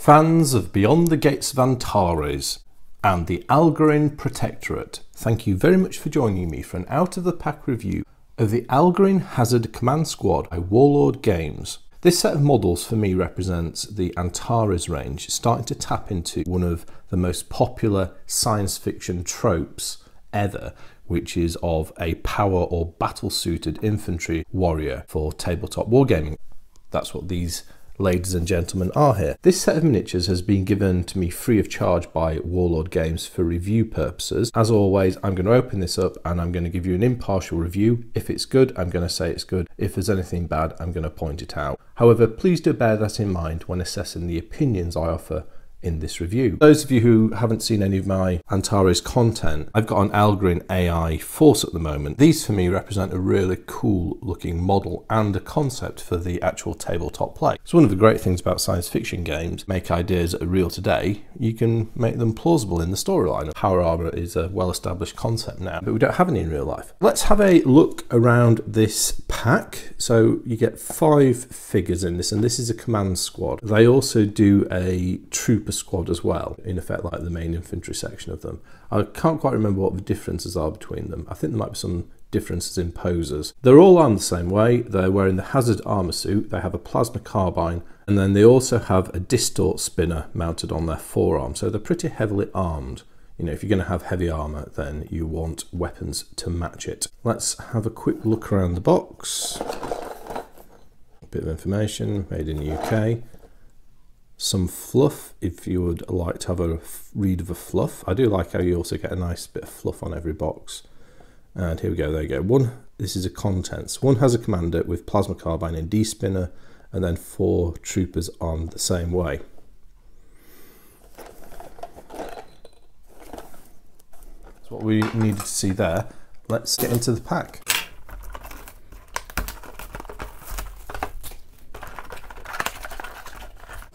Fans of Beyond the Gates of Antares and the Algoryn Protectorate, thank you very much for joining me for an out-of-the-pack review of the Algoryn Hazard Command Squad by Warlord Games. This set of models for me represents the Antares range, starting to tap into one of the most popular science fiction tropes ever, which is of a power or battle-suited infantry warrior for tabletop wargaming. That's what these ladies and gentlemen are here. This set of miniatures has been given to me free of charge by Warlord Games for review purposes. As always, I'm going to open this up and I'm going to give you an impartial review. If it's good, I'm going to say it's good. If there's anything bad, I'm going to point it out. However, please do bear that in mind when assessing the opinions I offer in this review. Those of you who haven't seen any of my Antares content, I've got an Algoryn AI force at the moment. These for me represent a really cool looking model and a concept for the actual tabletop play. So one of the great things about science fiction games, make ideas that are real today, you can make them plausible in the storyline. Power armor is a well-established concept now, but we don't have any in real life. Let's have a look around this pack. So you get 5 figures in this, and this is a command squad. They also do a trooper squad as well, in effect like the main infantry section of them. I can't quite remember what the differences are between them. I think there might be some differences in poses. They're all armed the same way. They're wearing the hazard armor suit, they have a plasma carbine, and then they also have a distort spinner mounted on their forearm, so they're pretty heavily armed. You know, if you're going to have heavy armor, then you want weapons to match it. Let's have a quick look around the box. A bit of information, made in the UK. Some fluff, if you would like to have a read of a fluff. I do like how you also get a nice bit of fluff on every box. And here we go, there you go. This is a contents. One has a commander with plasma carbine and D-spinner, and then 4 troopers armed the same way. That's what we needed to see there. Let's get into the pack.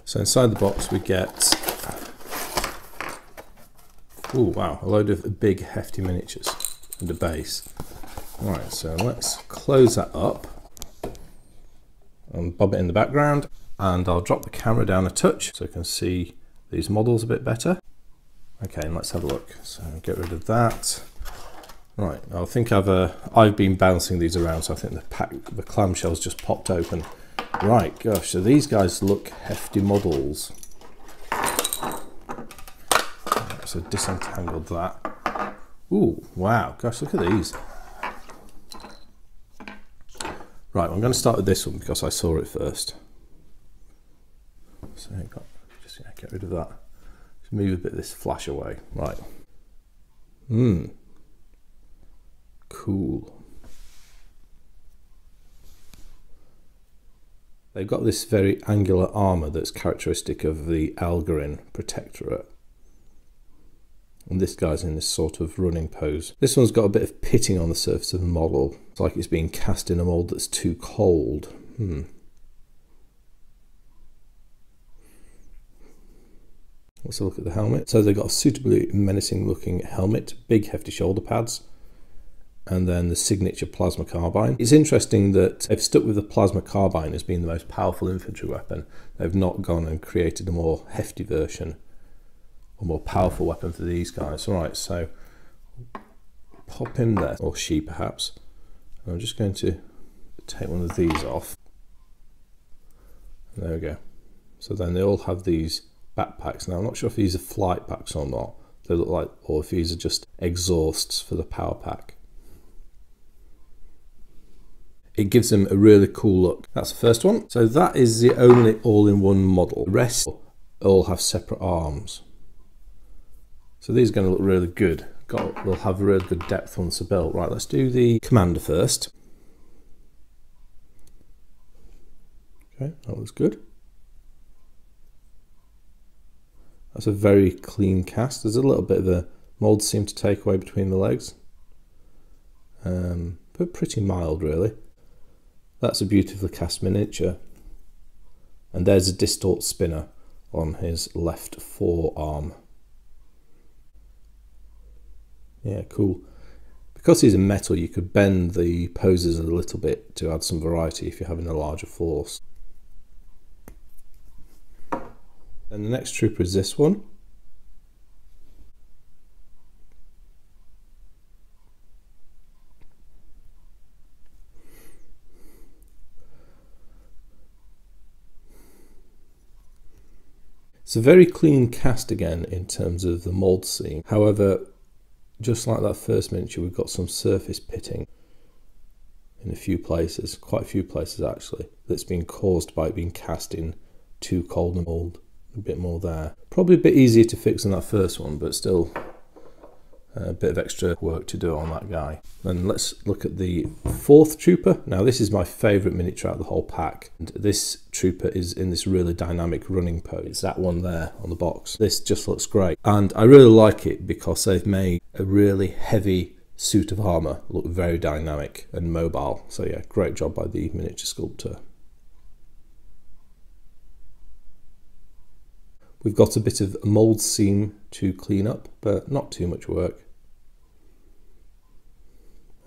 So inside the box we get, oh wow, a load of big hefty miniatures and a base. Right, so let's close that up and bob it in the background, and I'll drop the camera down a touch so you can see these models a bit better. Okay, and let's have a look. So get rid of that. Right, I think I've been bouncing these around, so I think the clamshell's just popped open. Right, gosh, so these guys look hefty models. So disentangled that. Ooh, wow, gosh, look at these. Right, I'm going to start with this one because I saw it first. So just get rid of that. Just move a bit of this flash away. Right. Cool. They've got this very angular armour that's characteristic of the Algoryn Protectorate. And this guy's in this sort of running pose. This one's got a bit of pitting on the surface of the model. It's like it's being cast in a mould that's too cold. Let's look at the helmet. So they've got a suitably menacing looking helmet, big hefty shoulder pads, and then the signature plasma carbine. It's interesting that they've stuck with the plasma carbine as being the most powerful infantry weapon. They've not gone and created a more hefty version, a more powerful weapon for these guys. All right, so pop in there, or she perhaps. And I'm just going to take one of these off. There we go. So then they all have these backpacks. Now I'm not sure if these are flight packs or not. They look like, or if these are just exhausts for the power pack. It gives them a really cool look. That's the first one. So that is the only all-in-one model. The rest all have separate arms. So these are going to look really good. They'll have a really good depth once they're built. Right, let's do the commander first. Okay, that looks good. That's a very clean cast. There's a little bit of a mould seam to take away between the legs. But pretty mild really. That's a beautifully cast miniature. And there's a distort spinner on his left forearm. Yeah, cool. Because he's a metal, you could bend the poses a little bit to add some variety if you're having a larger force. And the next trooper is this one. It's a very clean cast again in terms of the mould seam. However, just like that first miniature, we've got some surface pitting in a few places, quite a few places actually, that's been caused by it being cast in too cold a mould. A bit more there. Probably a bit easier to fix than that first one, but still a bit of extra work to do on that guy. Then let's look at the fourth trooper. Now this is my favourite miniature out of the whole pack. And this trooper is in this really dynamic running pose. It's that one there on the box. This just looks great. And I really like it because they've made a really heavy suit of armour look very dynamic and mobile. So yeah, great job by the miniature sculptor. We've got a bit of mould seam to clean up, but not too much work.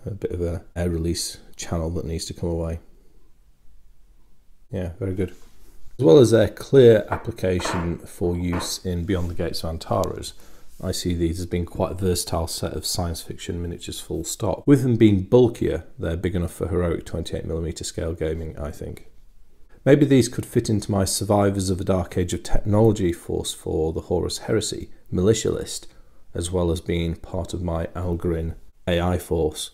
A bit of an air release channel that needs to come away. Yeah, very good. As well as a clear application for use in Beyond the Gates of Antares, I see these as being quite a versatile set of science fiction miniatures full stop. With them being bulkier, they're big enough for heroic 28mm scale gaming, I think. Maybe these could fit into my Survivors of a Dark Age of Technology force for the Horus Heresy militia list, as well as being part of my Algoryn AI force.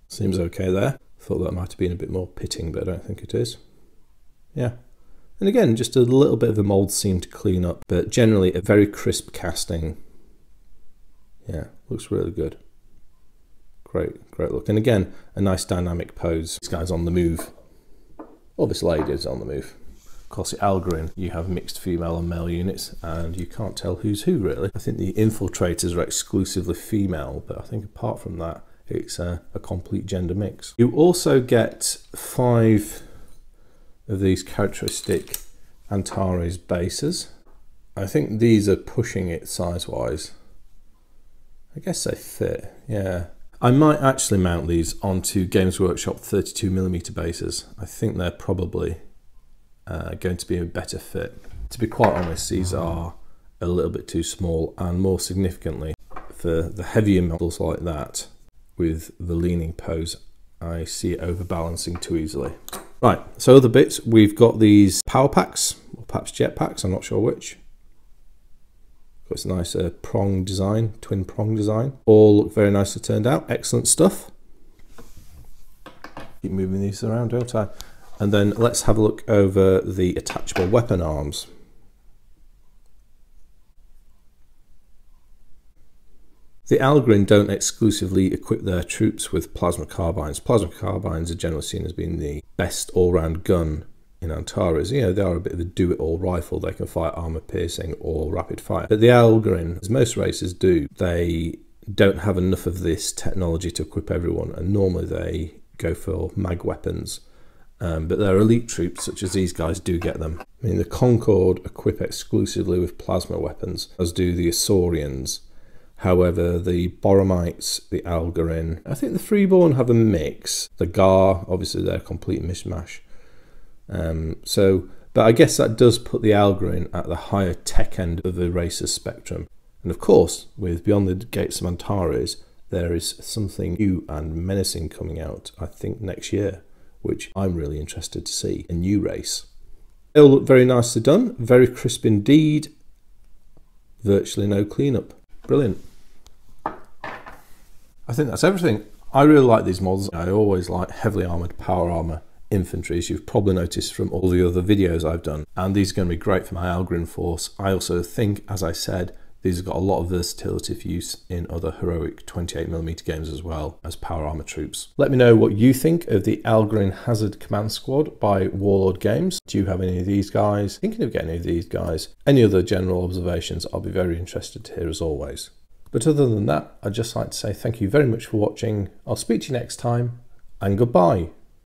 Seems okay there. Thought that might have been a bit more pitting, but I don't think it is. Yeah. And again, just a little bit of a mould seam to clean up, but generally a very crisp casting. Yeah, looks really good. Great look. And again, a nice dynamic pose. This guy's on the move. Well, this lady is on the move. Of course, at Algoryn, you have mixed female and male units, and you can't tell who's who, really. I think the infiltrators are exclusively female, but I think apart from that, it's a complete gender mix. You also get 5 of these characteristic Antares Bases. I think these are pushing it size-wise. I guess they fit, yeah. I might actually mount these onto Games Workshop 32mm bases. I think they're probably going to be a better fit. To be quite honest, these are a little bit too small, and more significantly, for the heavier models like that, with the leaning pose, I see it overbalancing too easily. Right, so other bits, we've got these power packs, or perhaps jet packs, I'm not sure which. Got this nice prong design, twin prong design. All look very nicely turned out, excellent stuff. Keep moving these around, don't I? And then let's have a look over the attachable weapon arms. The Algoryn don't exclusively equip their troops with plasma carbines. Plasma carbines are generally seen as being the best all-round gun in Antares. You know, they are a bit of a do-it-all rifle. They can fire armor-piercing or rapid fire. But the Algoryn, as most races do, they don't have enough of this technology to equip everyone, and normally they go for mag weapons. But their elite troops, such as these guys, do get them. I mean, the Concord equip exclusively with plasma weapons, as do the Asaurians. However, the Boromites, the Algoryn, I think the Freeborn have a mix. The Gar, obviously they're a complete mishmash. But I guess that does put the Algoryn at the higher tech end of the racer's spectrum. And of course, with Beyond the Gates of Antares, there is something new and menacing coming out, I think next year, which I'm really interested to see, a new race. They all look very nicely done, very crisp indeed, virtually no cleanup. Brilliant. I think that's everything. I really like these models. I always like heavily armoured power armour infantry, as you've probably noticed from all the other videos I've done. And these are going to be great for my Algoryn force. I also think, as I said, these have got a lot of versatility for use in other heroic 28mm games as well as power armour troops. Let me know what you think of the Algoryn Hazard Command Squad by Warlord Games. Do you have any of these guys? Thinking of getting any of these guys? Any other general observations? I'll be very interested to hear as always. But other than that, I'd just like to say thank you very much for watching. I'll speak to you next time, and goodbye.